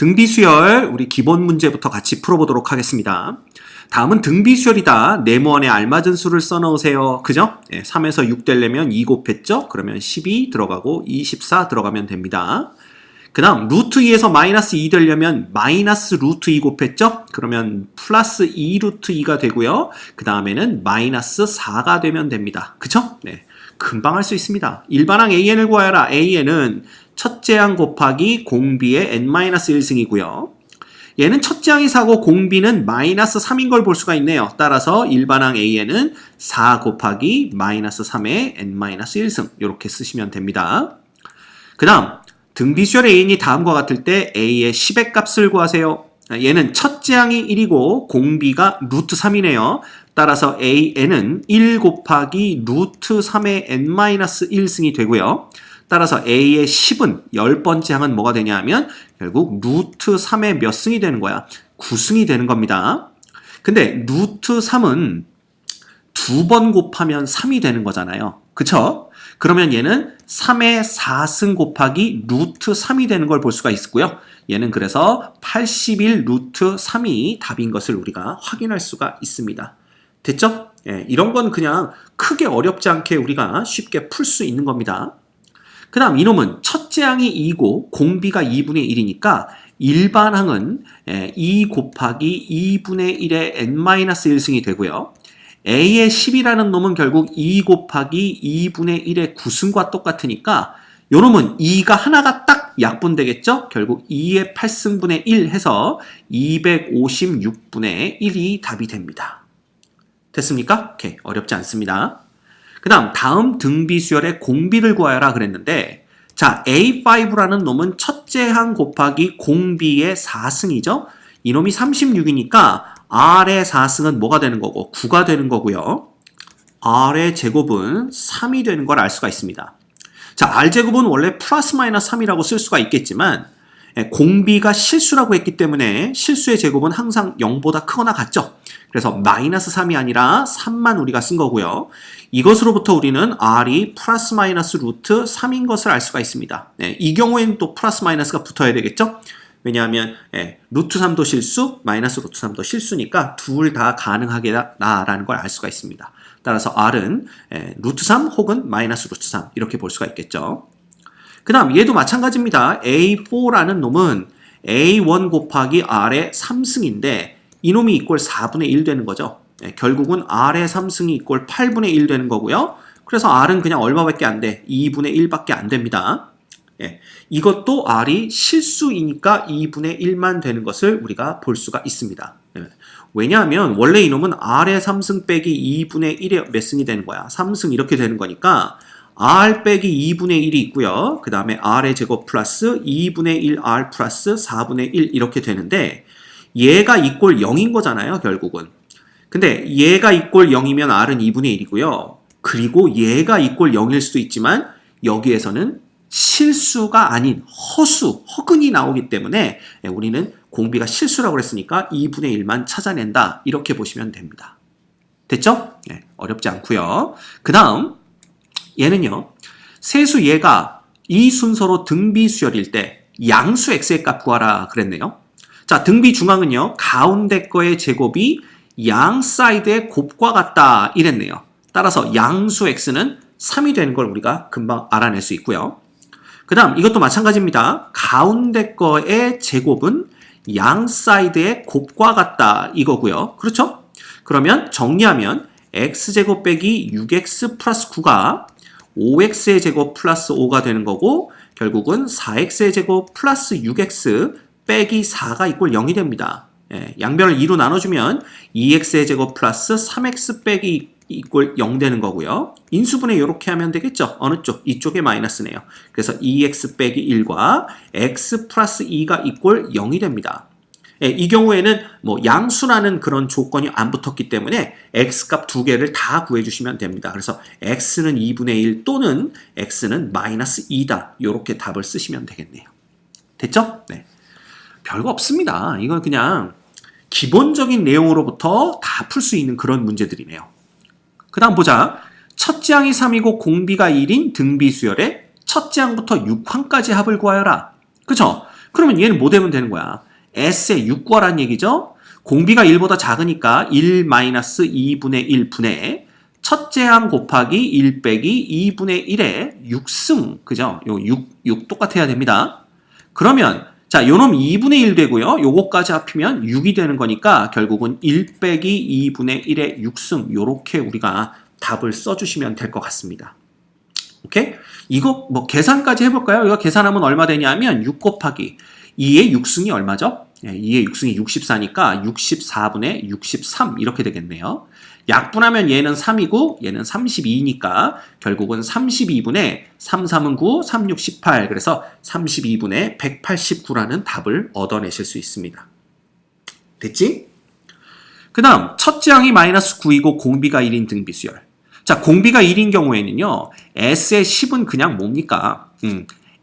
등비수열 우리 기본 문제부터 같이 풀어보도록 하겠습니다. 다음은 등비수열이다. 네모안에 알맞은 수를 써넣으세요. 그죠? 3에서 6 되려면 2 곱했죠? 그러면 12 들어가고 24 들어가면 됩니다. 그 다음 루트 2에서 마이너스 2 되려면 마이너스 루트 2 곱했죠? 그러면 플러스 2 루트 2가 되고요. 그 다음에는 마이너스 4가 되면 됩니다. 그쵸? 네. 금방 할 수 있습니다. 일반항 AN을 구하여라. AN은 첫째 항 곱하기 공비의 n-1승이고요. 얘는 첫째 항이 4고 공비는 마이너스 3인 걸 볼 수가 있네요. 따라서 일반항 AN은 4 곱하기 마이너스 3의 n-1승 이렇게 쓰시면 됩니다. 그 다음 등비수열 AN이 다음과 같을 때 A의 10의 값을 구하세요. 얘는 첫째 항이 1이고 공비가 루트 3이네요. 따라서 AN은 1 곱하기 루트 3의 n-1승이 되고요. 따라서 A의 10은 10번째 항은 뭐가 되냐 하면 결국 루트 3의 몇 승이 되는 거야? 9승이 되는 겁니다. 근데 루트 3은 2번 곱하면 3이 되는 거잖아요. 그쵸? 그러면 얘는 3의 4승 곱하기 루트 3이 되는 걸 볼 수가 있고요. 얘는 그래서 81 루트 3이 답인 것을 우리가 확인할 수가 있습니다. 됐죠? 이런 건 그냥 크게 어렵지 않게 우리가 쉽게 풀 수 있는 겁니다. 그 다음 이놈은 첫째 항이 2고 공비가 2분의 1이니까 일반항은 2 곱하기 2분의 1의 n-1승이 되고요. A의 10이라는 놈은 결국 2 곱하기 2분의 1의 9승과 똑같으니까 요놈은 2가 하나가 딱 약분되겠죠? 결국 2의 8승분의 1 해서 256분의 1이 답이 됩니다. 됐습니까? 오케이. 어렵지 않습니다. 그 다음 등비수열의 공비를 구하여라 그랬는데 자 A5라는 놈은 첫째 항 곱하기 공비의 4승이죠. 이놈이 36이니까 R의 4승은 뭐가 되는 거고 9가 되는 거고요. R의 제곱은 3이 되는 걸 알 수가 있습니다. 자 R제곱은 원래 플러스 마이너스 3이라고 쓸 수가 있겠지만 공비가 실수라고 했기 때문에 실수의 제곱은 항상 0보다 크거나 같죠. 그래서 마이너스 3이 아니라 3만 우리가 쓴 거고요. 이것으로부터 우리는 R이 플러스 마이너스 루트 3인 것을 알 수가 있습니다. 이 경우에는 또 플러스 마이너스가 붙어야 되겠죠. 왜냐하면 루트 3도 실수, 마이너스 루트 3도 실수니까 둘 다 가능하겠다라는 걸 알 수가 있습니다. 따라서 R은 루트 3 혹은 마이너스 루트 3 이렇게 볼 수가 있겠죠. 그 다음 얘도 마찬가지입니다. A4라는 놈은 A1 곱하기 R의 3승인데 이놈이 이꼴 4분의 1 되는 거죠. 결국은 R의 3승이 이꼴 8분의 1 되는 거고요. 그래서 R은 그냥 얼마밖에 안 돼? 2분의 1밖에 안 됩니다. 이것도 R이 실수이니까 2분의 1만 되는 것을 우리가 볼 수가 있습니다. 왜냐하면 원래 이놈은 R의 3승 빼기 2분의 1의 몇 승이 되는 거야? 3승 이렇게 되는 거니까 R 빼기 2분의 1이 있고요. 그 다음에 R의 제곱 플러스 2분의 1 R 플러스 4분의 1 이렇게 되는데 얘가 이꼴 0인 거잖아요. 결국은. 근데 얘가 이꼴 0이면 R은 2분의 1이고요. 그리고 얘가 이꼴 0일 수도 있지만 여기에서는 실수가 아닌 허수, 허근이 나오기 때문에 우리는 공비가 실수라고 했으니까 2분의 1만 찾아낸다. 이렇게 보시면 됩니다. 됐죠? 어렵지 않고요. 그 다음 얘는요. 세수 얘가 이 순서로 등비수열일 때 양수 x의 값 구하라 그랬네요. 자, 등비 중앙은요. 가운데 거의 제곱이 양 사이드의 곱과 같다 이랬네요. 따라서 양수 x는 3이 되는 걸 우리가 금방 알아낼 수 있고요. 그 다음 이것도 마찬가지입니다. 가운데 거의 제곱은 양 사이드의 곱과 같다 이거고요. 그렇죠? 그러면 정리하면 x제곱 빼기 6x 플러스 9가 5x의 제곱 플러스 5가 되는 거고 결국은 4x의 제곱 플러스 6x 빼기 4가 이꼴 0이 됩니다. 양변을 2로 나눠주면 2x의 제곱 플러스 3x 빼기 이꼴 0 되는 거고요. 인수분해 이렇게 하면 되겠죠. 어느 쪽? 이쪽에 마이너스네요. 그래서 2x 빼기 1과 x 플러스 2가 이꼴 0이 됩니다. 이 경우에는 뭐 양수라는 그런 조건이 안 붙었기 때문에 x값 두 개를 다 구해주시면 됩니다. 그래서 x는 2분의 1 또는 x는 마이너스 2다. 이렇게 답을 쓰시면 되겠네요. 됐죠? 네. 별거 없습니다. 이건 그냥 기본적인 내용으로부터 다 풀 수 있는 그런 문제들이네요. 그 다음 보자. 첫째 항이 3이고 공비가 1인 등비수열의 첫째 항부터 6항까지 합을 구하여라. 그쵸? 그러면 얘는 뭐 되면 되는 거야? S의 6 구하라는 얘기죠? 공비가 1보다 작으니까 1-2분의 1분의 첫째 항 곱하기 1 빼기 2분의 1의 6승. 그죠? 요 6 똑같아야 됩니다. 그러면 자, 요놈 2분의 1 되고요. 요거까지 합히면 6이 되는 거니까 결국은 1 빼기 2분의 1의 6승. 요렇게 우리가 답을 써주시면 될 것 같습니다. 오케이? 이거 뭐 계산까지 해볼까요? 이거 계산하면 얼마 되냐면 6 곱하기 2의 6승이 얼마죠? 2의 6승이 64니까 64분의 63 이렇게 되겠네요. 약분하면 얘는 3이고 얘는 32니까 결국은 32분의 3, 3은 9, 3, 6, 18 그래서 32분의 189라는 답을 얻어내실 수 있습니다. 됐지? 그 다음 첫째 항이 마이너스 9이고 공비가 1인 등비수열. 자, 공비가 1인 경우에는요. S의 10은 그냥 뭡니까?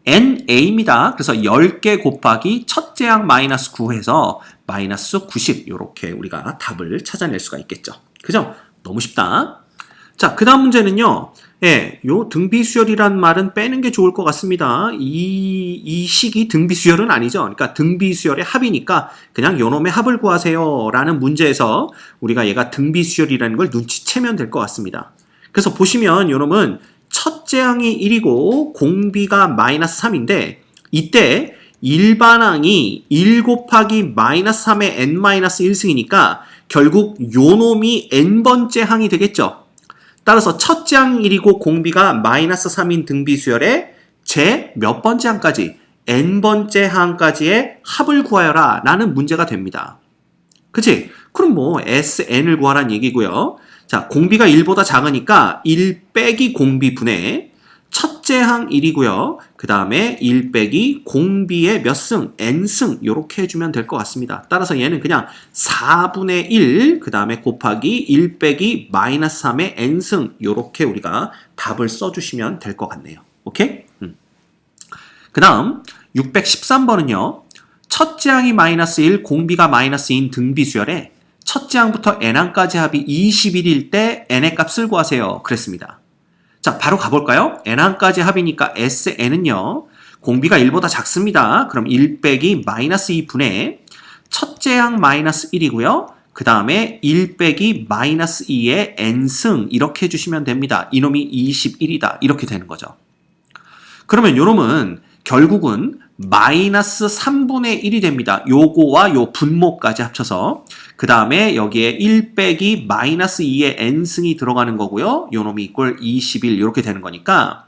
NA입니다. 그래서 10개 곱하기 첫째 항 마이너스 9 해서 마이너스 90 이렇게 우리가 답을 찾아낼 수가 있겠죠. 그죠? 너무 쉽다. 자, 그 다음 문제는요. 예, 요 등비수열이란 말은 빼는 게 좋을 것 같습니다. 이 식이 등비수열은 아니죠. 그러니까 등비수열의 합이니까 그냥 요놈의 합을 구하세요 라는 문제에서 우리가 얘가 등비수열이라는 걸 눈치채면 될 것 같습니다. 그래서 보시면 요놈은 첫째 항이 1이고 공비가 마이너스 3인데 이때 일반항이 1 곱하기 마이너스 3의 n-1승이니까 결국 요놈이 n번째 항이 되겠죠. 따라서 첫째 항 1이고 공비가 마이너스 3인 등비수열의 제 몇 번째 항까지 n번째 항까지의 합을 구하여라 라는 문제가 됩니다. 그치? 그럼 뭐 SN을 구하라는 얘기고요. 자, 공비가 1보다 작으니까 1 빼기 공비 분의 첫째 항 1이고요. 그 다음에 1 빼기 공비의 몇 승? n승 이렇게 해주면 될 것 같습니다. 따라서 얘는 그냥 4분의 1, 그 다음에 곱하기 1 빼기 마이너스 3의 n승 이렇게 우리가 답을 써주시면 될 것 같네요. 오케이? 그 다음 613번은요. 첫째 항이 마이너스 1, 공비가 마이너스 2인 등비수열에 첫째 항부터 n항까지 합이 21일 때 n의 값을 구하세요. 그랬습니다. 자, 바로 가볼까요? n항까지 합이니까 SN은요. 공비가 1보다 작습니다. 그럼 1 빼기 마이너스 2분의 첫째 항 마이너스 1이고요. 그 다음에 1 빼기 마이너스 2의 n승 이렇게 해주시면 됩니다. 이놈이 21이다. 이렇게 되는 거죠. 그러면 요놈은 결국은 마이너스 3분의 1이 됩니다. 요거와 요 분모까지 합쳐서 그 다음에 여기에 1 빼기 마이너스 2의 n승이 들어가는 거고요. 요놈이 이꼴 21 이렇게 되는 거니까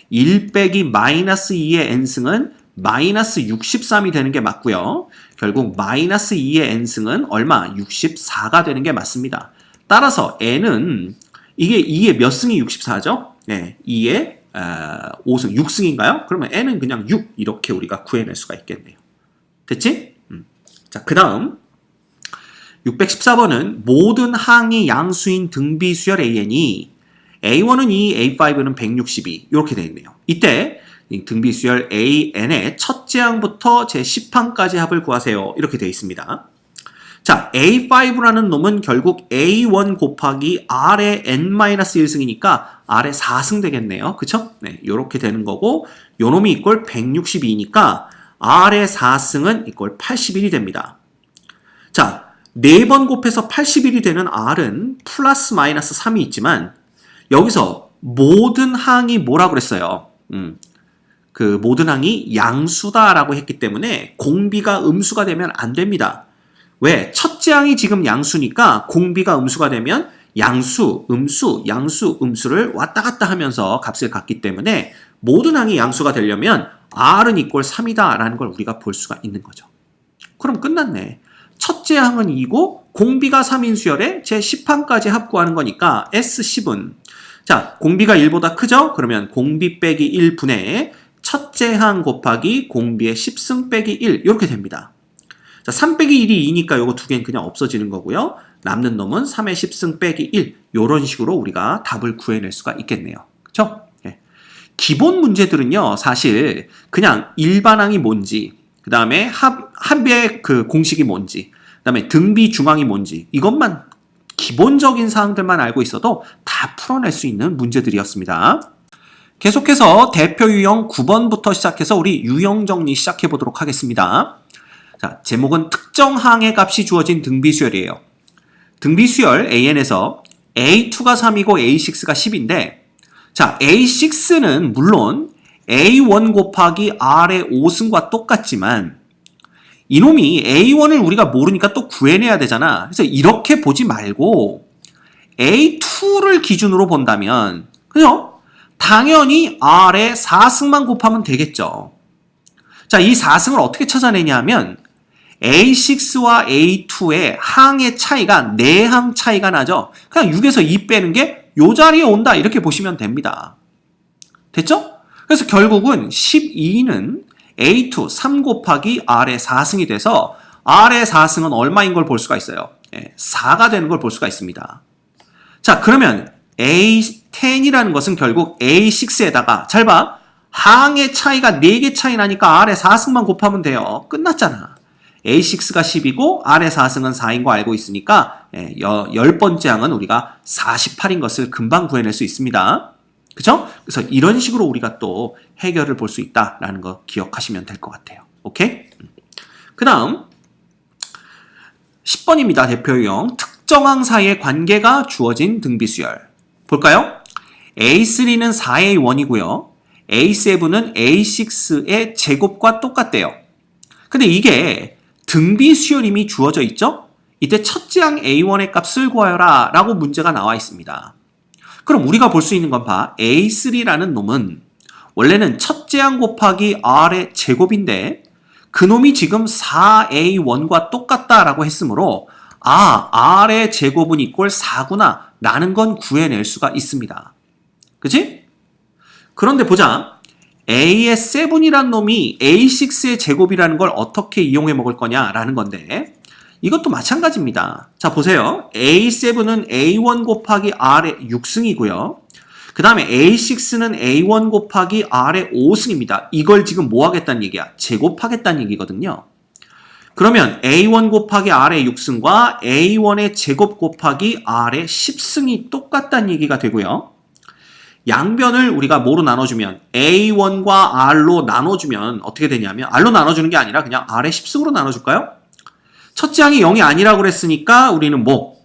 1 빼기 마이너스 2의 n승은 마이너스 63이 되는 게 맞고요. 결국 마이너스 2의 n승은 얼마? 64가 되는 게 맞습니다. 따라서 n은 이게 2의 몇 승이 64죠? 네, 2의 5승, 6승인가요? 그러면 n은 그냥 6 이렇게 우리가 구해낼 수가 있겠네요. 됐지? 자, 그 다음 614번은 모든 항이 양수인 등비수열 AN이 A1은 2, A5는 162 이렇게 되어 있네요. 이때 등비수열 AN의 첫째 항부터 제 10항까지 합을 구하세요. 이렇게 되어 있습니다. 자, A5라는 놈은 결국 A1 곱하기 R의 n-1승이니까 R의 4승 되겠네요. 그쵸? 네, 요렇게 되는 거고 요 놈이 이꼴 162니까 R의 4승은 이꼴 81이 됩니다. 자, 4번 곱해서 81이 되는 R은 플러스 마이너스 3이 있지만 여기서 모든 항이 뭐라고 그랬어요? 그 모든 항이 양수다라고 했기 때문에 공비가 음수가 되면 안 됩니다. 왜? 첫째 항이 지금 양수니까 공비가 음수가 되면 양수, 음수, 양수, 음수를 왔다 갔다 하면서 값을 갖기 때문에 모든 항이 양수가 되려면 R은 이꼴 3이다 라는 걸 우리가 볼 수가 있는 거죠. 그럼 끝났네. 첫째 항은 2고 공비가 3인 수열에 제 10항까지 합구하는 거니까 S10은 자, 공비가 1보다 크죠? 그러면 공비 빼기 1분의 첫째 항 곱하기 공비의 10승 빼기 1 이렇게 됩니다. 자, 3 빼기 1이 2니까 요거 두 개는 그냥 없어지는 거고요. 남는 놈은 3의 10승 빼기 1 요런 식으로 우리가 답을 구해낼 수가 있겠네요. 그쵸? 예. 기본 문제들은요. 사실 그냥 일반항이 뭔지 그 다음에 합의 그 공식이 뭔지 그 다음에 등비 중항이 뭔지 이것만 기본적인 사항들만 알고 있어도 다 풀어낼 수 있는 문제들이었습니다. 계속해서 대표 유형 9번부터 시작해서 우리 유형 정리 시작해 보도록 하겠습니다. 자, 제목은 특정 항의 값이 주어진 등비수열이에요. 등비수열 AN에서 A2가 3이고 A6가 10인데, 자, A6는 물론 A1 곱하기 R의 5승과 똑같지만, 이놈이 A1을 우리가 모르니까 또 구해내야 되잖아. 그래서 이렇게 보지 말고 A2를 기준으로 본다면, 그죠? 당연히 R의 4승만 곱하면 되겠죠. 자, 이 4승을 어떻게 찾아내냐면 A6와 A2의 항의 차이가 4항 차이가 나죠. 그냥 6에서 2 빼는 게 요 자리에 온다 이렇게 보시면 됩니다. 됐죠? 그래서 결국은 12는 A2 3 곱하기 R의 4승이 돼서 R의 4승은 얼마인 걸 볼 수가 있어요. 4가 되는 걸 볼 수가 있습니다. 자, 그러면 A10이라는 것은 결국 A6에다가 잘 봐. 항의 차이가 4개 차이 나니까 R의 4승만 곱하면 돼요. 끝났잖아. A6가 10이고 R의 4승은 4인 거 알고 있으니까 10번째 항은 우리가 48인 것을 금방 구해낼 수 있습니다. 그쵸? 그래서 이런 식으로 우리가 또 해결을 볼 수 있다라는 거 기억하시면 될 것 같아요. 오케이? 그 다음 10번입니다. 대표 유형 특정항 사이의 관계가 주어진 등비수열. 볼까요? A3는 4A1이고요. A7은 A6의 제곱과 똑같대요. 근데 이게 등비수열임이 주어져 있죠? 이때 첫째 항 A1의 값을 구하여라 라고 문제가 나와 있습니다. 그럼 우리가 볼 수 있는 건 봐. A3라는 놈은 원래는 첫째 항 곱하기 R의 제곱인데 그 놈이 지금 4A1과 똑같다라고 했으므로 R의 제곱은 이꼴 4구나 라는 건 구해낼 수가 있습니다. 그치? 그런데 보자. A의 7이라는 놈이 A6의 제곱이라는 걸 어떻게 이용해 먹을 거냐라는 건데 이것도 마찬가지입니다. 자, 보세요. A7은 A1 곱하기 R의 6승이고요. 그 다음에 A6는 A1 곱하기 R의 5승입니다. 이걸 지금 뭐 하겠다는 얘기야? 제곱하겠다는 얘기거든요. 그러면 A1 곱하기 R의 6승과 A1의 제곱 곱하기 R의 10승이 똑같다는 얘기가 되고요. 양변을 우리가 뭐로 나눠주면 A1과 R로 나눠주면 어떻게 되냐면 R로 나눠주는 게 아니라 그냥 R의 10승으로 나눠줄까요? 첫째 항이 0이 아니라고 그랬으니까 우리는 뭐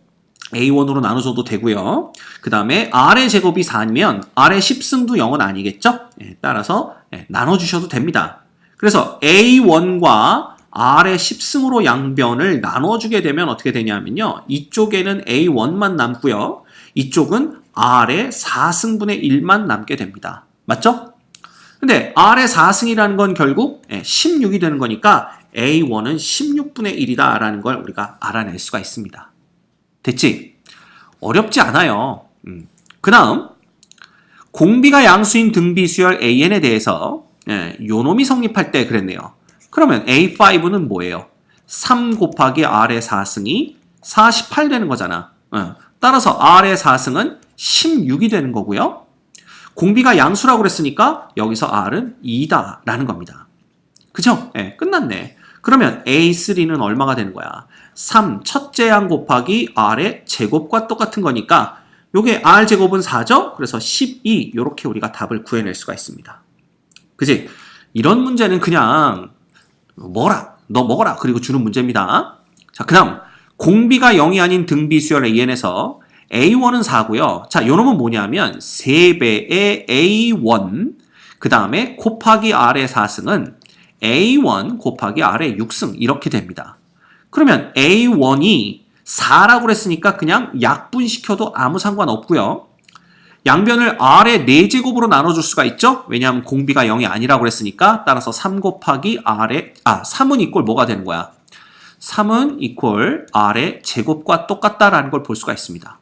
A1으로 나눠줘도 되고요. 그 다음에 R의 제곱이 4면 R의 10승도 0은 아니겠죠? 따라서 나눠주셔도 됩니다. 그래서 A1과 R의 10승으로 양변을 나눠주게 되면 어떻게 되냐면요. 이쪽에는 A1만 남고요. 이쪽은 R의 4승분의 1만 남게 됩니다. 맞죠? 근데 R의 4승이라는 건 결국 16이 되는 거니까 A1은 16분의 1이다 라는 걸 우리가 알아낼 수가 있습니다. 됐지? 어렵지 않아요. 그 다음 공비가 양수인 등비수열 AN에 대해서 요 놈이 성립할 때 그랬네요. 그러면 A5는 뭐예요? 3 곱하기 R의 4승이 48 되는 거잖아. 따라서 R의 4승은 16이 되는 거고요. 공비가 양수라고 그랬으니까 여기서 R은 2다 라는 겁니다. 그죠? 끝났네. 그러면 A3는 얼마가 되는 거야? 3 첫째 항 곱하기 R의 제곱과 똑같은 거니까 요게 R 제곱은 4죠? 그래서 12 이렇게 우리가 답을 구해낼 수가 있습니다. 그지? 이런 문제는 그냥 너 먹어라 그리고 주는 문제입니다. 자, 그 다음 공비가 0이 아닌 등비수열 AN에서 A1은 4고요. 자, 요 놈은 뭐냐면 3배의 A1 그 다음에 곱하기 R의 4승은 A1 곱하기 R의 6승 이렇게 됩니다. 그러면 A1이 4라고 그랬으니까 그냥 약분시켜도 아무 상관없고요. 양변을 R의 4제곱으로 나눠줄 수가 있죠? 왜냐하면 공비가 0이 아니라고 그랬으니까 따라서 3 곱하기 R의 3은 이꼴 뭐가 되는 거야? 3은 이꼴 R의 제곱과 똑같다라는 걸 볼 수가 있습니다.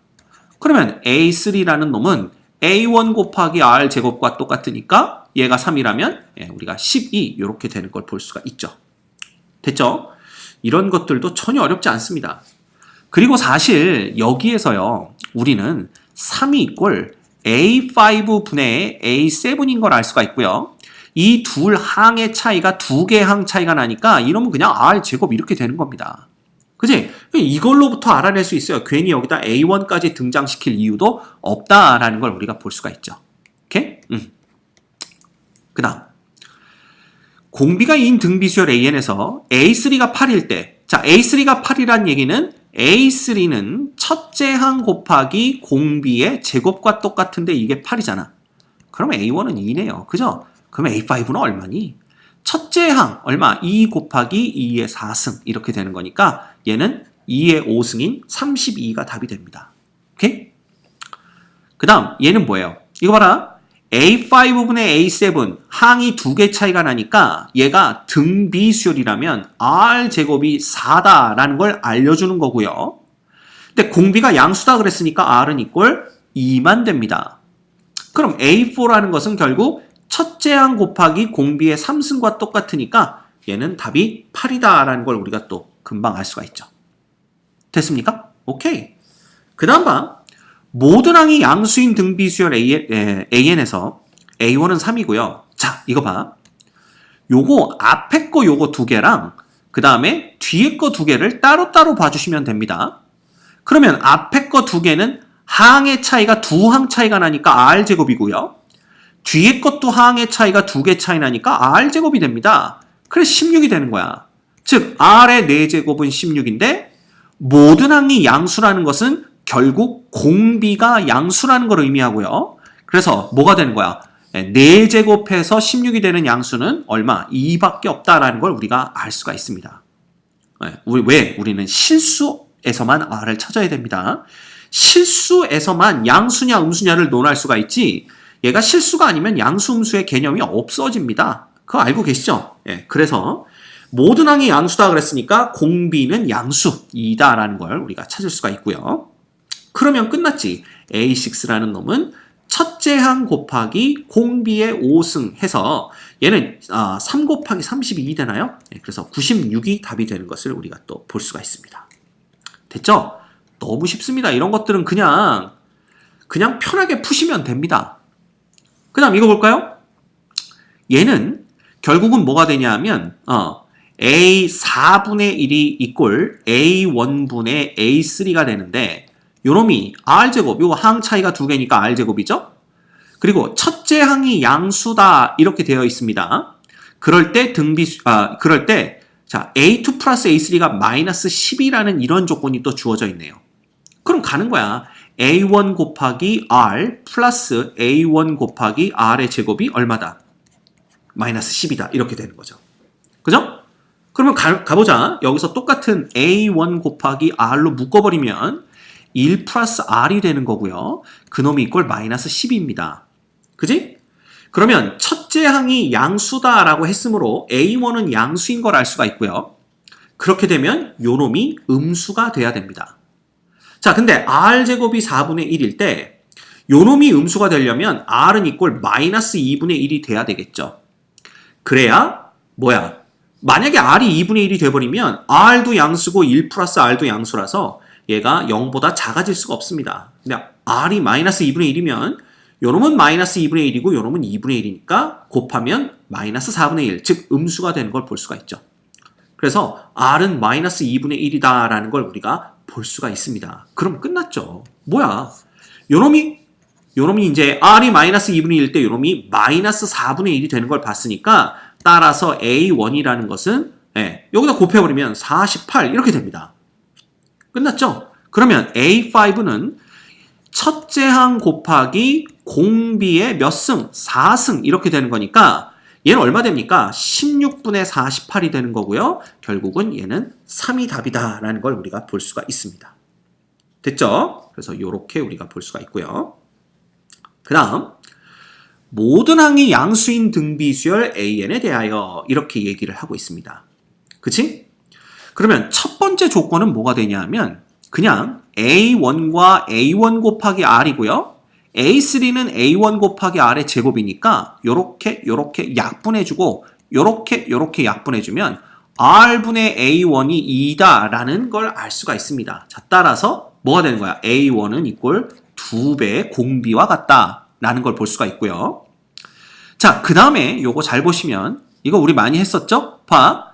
그러면 A3라는 놈은 A1 곱하기 R 제곱과 똑같으니까 얘가 3이라면 우리가 12 이렇게 되는 걸 볼 수가 있죠. 됐죠? 이런 것들도 전혀 어렵지 않습니다. 그리고 사실 여기에서요. 우리는 3이 이꼴 A5 분의 A7인 걸 알 수가 있고요. 이 둘 항의 차이가 2개 항 차이가 나니까 이러면 그냥 R 제곱 이렇게 되는 겁니다. 그치? 이걸로부터 알아낼 수 있어요. 괜히 여기다 A1까지 등장시킬 이유도 없다라는 걸 우리가 볼 수가 있죠. 오케이? 그 다음 공비가 2인 등비수열 AN에서 A3가 8일 때, 자 A3가 8이란 얘기는 A3는 첫째 항 곱하기 공비의 제곱과 똑같은데 이게 8이잖아. 그럼 A1은 2네요. 그죠? 그럼 A5는 얼마니? 첫째 항 얼마? 2 곱하기 2의 4승 이렇게 되는 거니까 얘는 2의 5승인 32가 답이 됩니다. 오케이? 그 다음 얘는 뭐예요? 이거 봐라. A5분의 A7 항이 2개 차이가 나니까 얘가 등비수열이라면 R제곱이 4다라는 걸 알려주는 거고요. 근데 공비가 양수다 그랬으니까 R은 이꼴 2만 됩니다. 그럼 A4라는 것은 결국 첫째 항 곱하기 공비의 3승과 똑같으니까 얘는 답이 8이다라는 걸 우리가 또 금방 알 수가 있죠. 됐습니까? 오케이. 그 다음 봐. 모든 항이 양수인 등비수열 AN에서 A1은 3이고요. 자, 이거 봐. 요거 앞에 거 요거 두 개랑 그 다음에 뒤에 거 두 개를 따로따로 봐주시면 됩니다. 그러면 앞에 거 두 개는 항의 차이가 두 항 차이가 나니까 R제곱이고요. 뒤에 것도 항의 차이가 2개 차이 나니까 R제곱이 됩니다. 그래서 16이 되는 거야. 즉 R의 4제곱은 16인데 모든 항이 양수라는 것은 결국 공비가 양수라는 걸 의미하고요. 그래서 뭐가 되는 거야? 4제곱해서 16이 되는 양수는 얼마? 2밖에 없다라는 걸 우리가 알 수가 있습니다. 왜? 우리는 실수에서만 R을 찾아야 됩니다. 실수에서만 양수냐 음수냐를 논할 수가 있지 얘가 실수가 아니면 양수 음수의 개념이 없어집니다. 그거 알고 계시죠? 예, 그래서 모든 항이 양수다 그랬으니까 공비는 양수이다라는 걸 우리가 찾을 수가 있고요. 그러면 끝났지. A6라는 놈은 첫째 항 곱하기 공비의 5승 해서 얘는 3 곱하기 32 되나요? 예, 그래서 96이 답이 되는 것을 우리가 또 볼 수가 있습니다. 됐죠? 너무 쉽습니다. 이런 것들은 그냥 편하게 푸시면 됩니다. 그 다음 이거 볼까요? 얘는 결국은 뭐가 되냐면 A4분의 1이 이꼴 A1분의 A3가 되는데 요놈이 R제곱, 요 항 차이가 2개니까 R제곱이죠? 그리고 첫째 항이 양수다 이렇게 되어 있습니다. 그럴 때 자 A2 플러스 A3가 마이너스 10이라는 이런 조건이 또 주어져 있네요. 그럼 가는 거야. A1 곱하기 R 플러스 A1 곱하기 R의 제곱이 얼마다? 마이너스 10이다. 이렇게 되는 거죠. 그죠? 그러면 가보자. 여기서 똑같은 A1 곱하기 R로 묶어버리면 1 플러스 R이 되는 거고요. 그놈이 이꼴 마이너스 10입니다. 그지? 그러면 첫째 항이 양수다라고 했으므로 A1은 양수인 걸 알 수가 있고요. 그렇게 되면 요놈이 음수가 돼야 됩니다. 자, 근데 R제곱이 4분의 1일 때 요놈이 음수가 되려면 R은 이꼴 마이너스 2분의 1이 돼야 되겠죠. 그래야 뭐야? 만약에 R이 2분의 1이 돼버리면 R도 양수고 1 플러스 R도 양수라서 얘가 0보다 작아질 수가 없습니다. 근데 R이 마이너스 2분의 1이면 요놈은 마이너스 2분의 1이고 요놈은 2분의 1이니까 곱하면 마이너스 4분의 1, 즉 음수가 되는 걸 볼 수가 있죠. 그래서 R은 마이너스 2분의 1이다라는 걸 우리가 볼 수가 있습니다. 그럼 끝났죠. 뭐야? 요놈이 이제 R이 마이너스 2분의 1일 때 요놈이 마이너스 4분의 1이 되는 걸 봤으니까 따라서 A1이라는 것은 여기다 곱해버리면 48 이렇게 됩니다. 끝났죠? 그러면 A5는 첫째 항 곱하기 공비의 몇 승? 4승 이렇게 되는 거니까 얘는 얼마 됩니까? 16분의 48이 되는 거고요. 결국은 얘는 3이 답이다 라는 걸 우리가 볼 수가 있습니다. 됐죠? 그래서 이렇게 우리가 볼 수가 있고요. 그 다음 모든 항이 양수인 등비수열 AN에 대하여 이렇게 얘기를 하고 있습니다. 그치? 그러면 첫 번째 조건은 뭐가 되냐면 그냥 A1과 A1 곱하기 R이고요. A3는 A1 곱하기 R의 제곱이니까 요렇게 약분해주고 요렇게 약분해주면 R분의 A1이 2다 라는 걸 알 수가 있습니다. 자, 따라서 뭐가 되는 거야? A1은 이꼴 2배의 공비와 같다 라는 걸 볼 수가 있고요. 자, 그 다음에 요거 잘 보시면 이거 우리 많이 했었죠? 봐.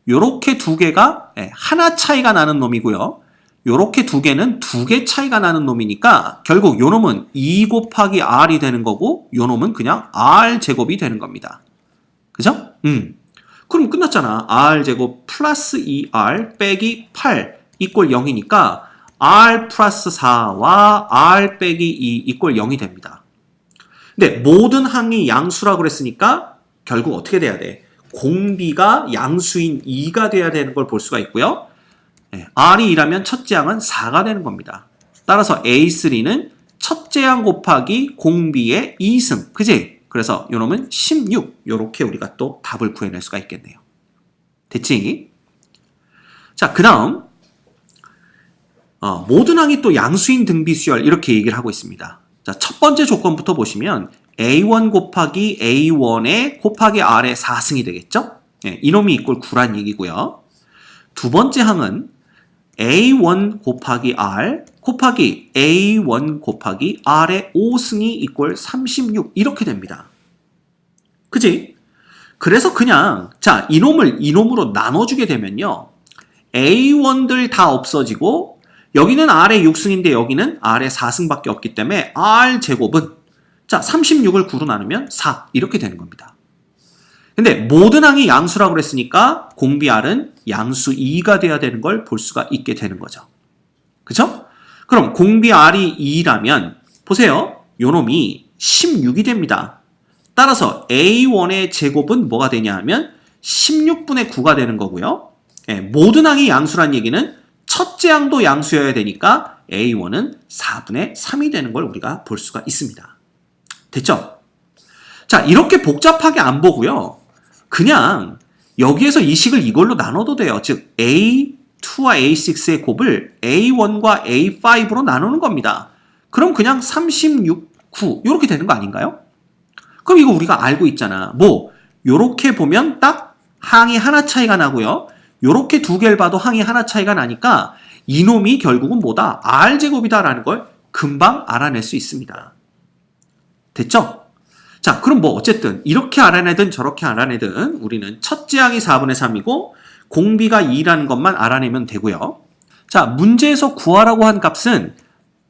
요렇게 두 개가 하나 차이가 나는 놈이고요. 요렇게 두 개는 2개 차이가 나는 놈이니까 결국 요 놈은 2 곱하기 R이 되는 거고 요 놈은 그냥 R 제곱이 되는 겁니다. 그죠? 그럼 끝났잖아. r제곱 플러스 2r 빼기 8 이꼴 0이니까 r 플러스 4와 r 빼기 2 이꼴 0이 됩니다. 근데 모든 항이 양수라고 그랬으니까 결국 어떻게 돼야 돼? 공비가 양수인 2가 돼야 되는 걸 볼 수가 있고요. r이 2라면 첫째 항은 4가 되는 겁니다. 따라서 A3는 첫째 항 곱하기 공비의 2승. 그지? 그래서 요놈은 16. 요렇게 우리가 또 답을 구해낼 수가 있겠네요. 됐지? 자, 그 다음 모든 항이 또 양수인 등비수열 이렇게 얘기를 하고 있습니다. 자, 첫 번째 조건부터 보시면 A1 곱하기 A1에 곱하기 R의 4승이 되겠죠? 이놈이 이꼴 9란 얘기고요. 두 번째 항은 A1 곱하기 R 곱하기 A1 곱하기 R의 5승이 이꼴 36 이렇게 됩니다. 그지? 그래서 그냥 자 이놈을 이놈으로 나눠주게 되면요. A1들 다 없어지고 여기는 R의 6승인데 여기는 R의 4승밖에 없기 때문에 R제곱은 자 36을 9로 나누면 4 이렇게 되는 겁니다. 근데 모든 항이 양수라고 그랬으니까 공비 R은 양수 2가 돼야 되는 걸 볼 수가 있게 되는 거죠. 그쵸? 그럼 공비 R이 2라면 보세요. 요놈이 16이 됩니다. 따라서 A1의 제곱은 뭐가 되냐 하면 16분의 9가 되는 거고요. 모든 항이 양수란 얘기는 첫째 항도 양수여야 되니까 A1은 4분의 3이 되는 걸 우리가 볼 수가 있습니다. 됐죠? 자, 이렇게 복잡하게 안 보고요. 그냥 여기에서 이 식을 이걸로 나눠도 돼요. 즉 A2와 A6의 곱을 A1과 A5로 나누는 겁니다. 그럼 그냥 36, 9 이렇게 되는 거 아닌가요? 그럼 이거 우리가 알고 있잖아. 뭐 요렇게 보면 딱 항이 하나 차이가 나고요. 요렇게 두 개를 봐도 항이 하나 차이가 나니까 이놈이 결국은 뭐다? R제곱이다라는 걸 금방 알아낼 수 있습니다. 됐죠? 자, 그럼 뭐 어쨌든 이렇게 알아내든 저렇게 알아내든 우리는 첫째 항이 4분의 3이고 공비가 2라는 것만 알아내면 되고요. 자, 문제에서 구하라고 한 값은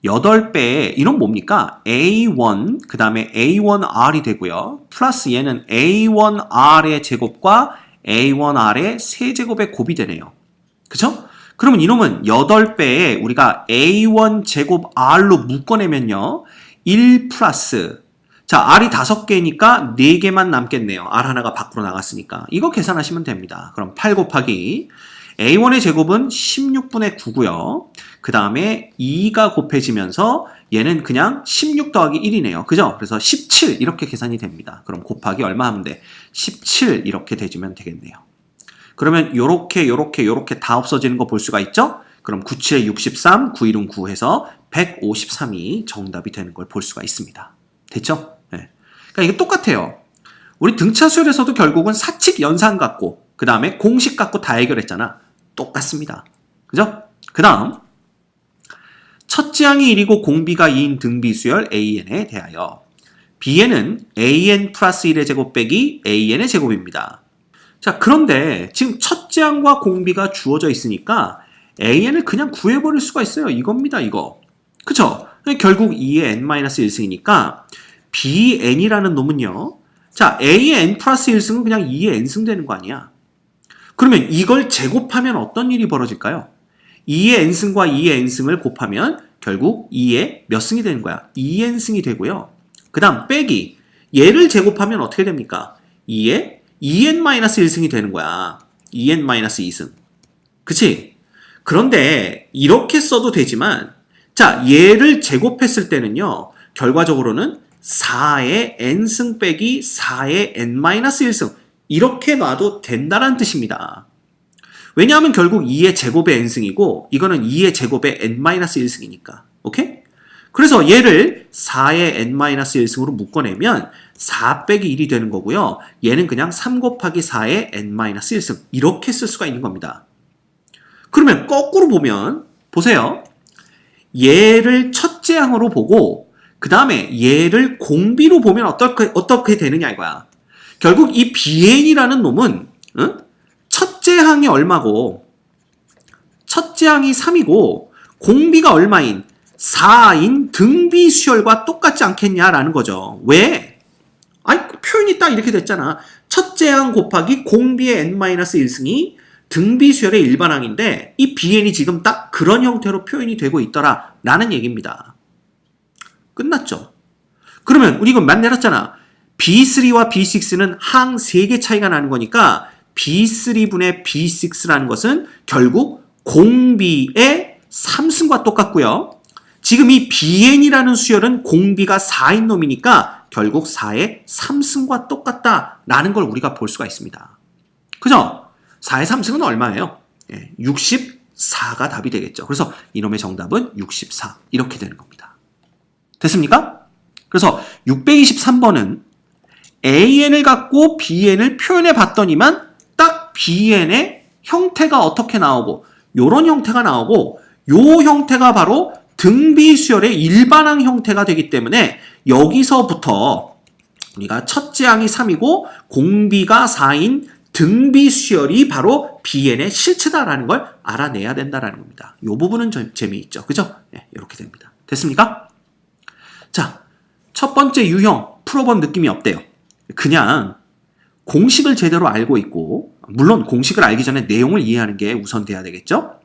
8배에 이건 뭡니까? A1 그 다음에 A1R이 되고요. 플러스 얘는 A1R의 제곱과 A1R의 세제곱의 곱이 되네요. 그쵸? 그러면 이놈은 8배에 우리가 A1 제곱 R로 묶어내면요. 1 플러스 자, R이 5개니까 4개만 남겠네요. R 하나가 밖으로 나갔으니까. 이거 계산하시면 됩니다. 그럼 8 곱하기 A1의 제곱은 16분의 9고요. 그 다음에 2가 곱해지면서 얘는 그냥 16 더하기 1이네요. 그죠? 그래서 17 이렇게 계산이 됩니다. 그럼 곱하기 얼마 하면 돼? 17 이렇게 되주면 되겠네요. 그러면 요렇게 다 없어지는 거 볼 수가 있죠? 그럼 9, 7에 63, 9, 1은 9 해서 153이 정답이 되는 걸 볼 수가 있습니다. 됐죠? 네. 그러니까 이게 똑같아요. 우리 등차 수열에서도 결국은 사칙 연산 갖고 그 다음에 공식 갖고 다 해결했잖아. 똑같습니다. 그죠? 그 다음 첫째 항이 1이고 공비가 2인 등비수열 AN에 대하여 Bn은 AN 플러스 1의 제곱 빼기 AN의 제곱입니다. 자, 그런데 지금 첫째 항과 공비가 주어져 있으니까 AN을 그냥 구해버릴 수가 있어요. 이겁니다. 이거. 그쵸? 결국 2의 n-1승이니까 Bn이라는 놈은요. 자, A의 n 플러스 1승은 그냥 2의 n승 되는 거 아니야. 그러면 이걸 제곱하면 어떤 일이 벌어질까요? 2의 n승과 2의 n승을 곱하면 결국 2의 몇 승이 되는 거야? 2n승이 되고요. 그 다음 빼기 얘를 제곱하면 어떻게 됩니까? 2의 2n-1승이 되는 거야. 2n-2승. 그치? 그런데 이렇게 써도 되지만 자, 얘를 제곱했을 때는요. 결과적으로는 4의 n승 빼기 4의 n-1승 이렇게 놔도 된다는 뜻입니다. 왜냐하면 결국 2의 제곱의 n승이고 이거는 2의 제곱의 n-1승이니까. 오케이? 그래서 얘를 4의 n-1승으로 묶어내면 4 빼기 1이 되는 거고요. 얘는 그냥 3 곱하기 4의 n-1승 이렇게 쓸 수가 있는 겁니다. 그러면 거꾸로 보면 보세요. 얘를 첫째 항으로 보고 그 다음에 얘를 공비로 보면 어떻게 되느냐 이거야. 결국 이 Bn이라는 놈은 첫째 항이 얼마고 첫째 항이 3이고 공비가 얼마인 4인 등비수열과 똑같지 않겠냐라는 거죠. 왜? 아니 표현이 딱 이렇게 됐잖아. 첫째 첫째 항 곱하기 공비의 n-1승이 등비 수열의 일반항인데 이 bn이 지금 딱 그런 형태로 표현이 되고 있더라 라는 얘기입니다. 끝났죠? 그러면 우리 이거 만 내렸잖아. B3와 B6는 항 3개 차이가 나는 거니까 B3분의 B6라는 것은 결국 공비의 3승과 똑같고요. 지금 이 BN이라는 수열은 공비가 4인 놈이니까 결국 4의 3승과 똑같다라는 걸 우리가 볼 수가 있습니다. 그죠? 4의 3승은 얼마예요? 64가 답이 되겠죠. 그래서 이놈의 정답은 64 이렇게 되는 겁니다. 됐습니까? 그래서 623번은 AN을 갖고 BN을 표현해 봤더니만 딱 BN의 형태가 어떻게 나오고 요런 형태가 나오고 요 형태가 바로 등비 수열의 일반항 형태가 되기 때문에 여기서부터 우리가 첫째 항이 3이고 공비가 4인 등비 수열이 바로 BN의 실체다라는 걸 알아내야 된다라는 겁니다. 이 부분은 좀 재미있죠. 그죠? 네, 이렇게 됩니다. 됐습니까? 자, 첫 번째 유형 풀어본 느낌이 어때요? 그냥 공식을 제대로 알고 있고 물론 공식을 알기 전에 내용을 이해하는 게 우선 돼야 되겠죠?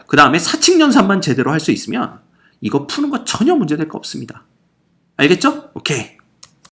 그 다음에 사칙연산만 제대로 할 수 있으면 이거 푸는 거 전혀 문제될 거 없습니다. 알겠죠? 오케이.